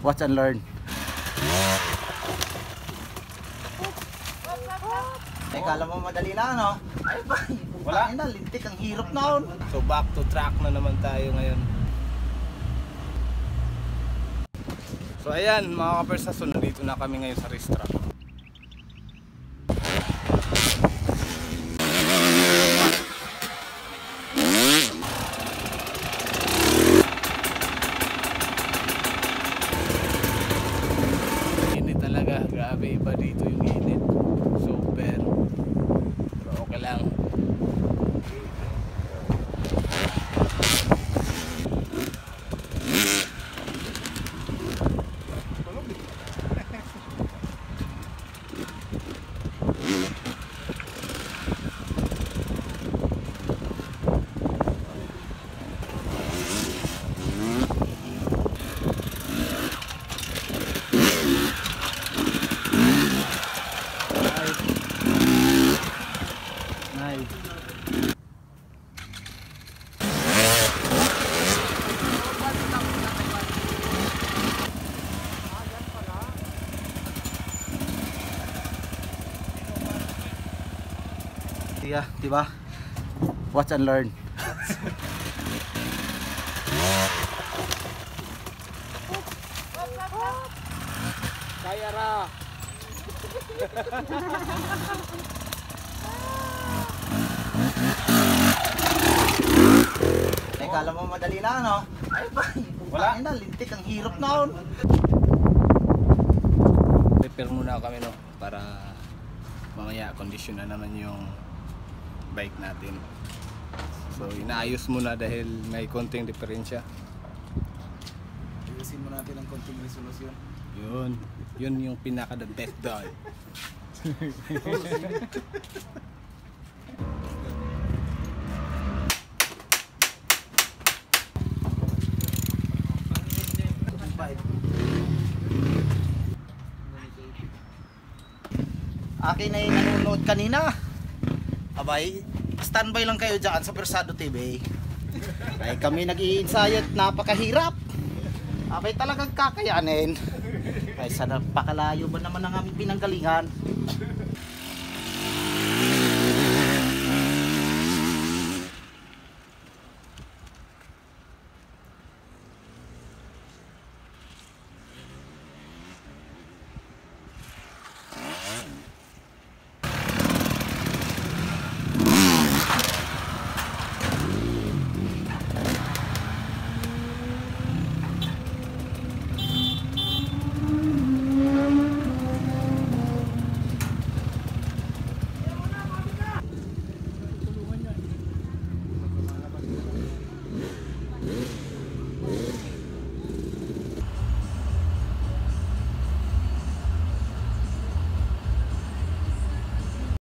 Watch and learn. Ay, kala mo madali na, no? Ay ba, wala na, lintik, ang hirap na. So back to track na naman tayo ngayon. So ayan mga kapersason, nandito na kami ngayon sa racetrack. Init talaga, grabe, iba dito yung init. Super. Pero okay lang. Yeah, diba? Watch and learn. Kaya ra. Ay, kala mo madali na, no? Ay ba, wala na, lintik, ang hirap na. Prepare muna kami, no, para mamaya kondisyon na naman yung bike natin. So inaayos muna dahil may konting diferensya. Ayusin mo natin ang konting resolusyon. Yun yung pinaka the best doll. Akin na yung nanonood kanina. Abay, standby lang kayo dyan sa Persado TV. Ay kami nag-iinsayo at napakahirap. Abay talagang kakayanin. Ay sana pakalayo ba naman ang aming pinanggalingan.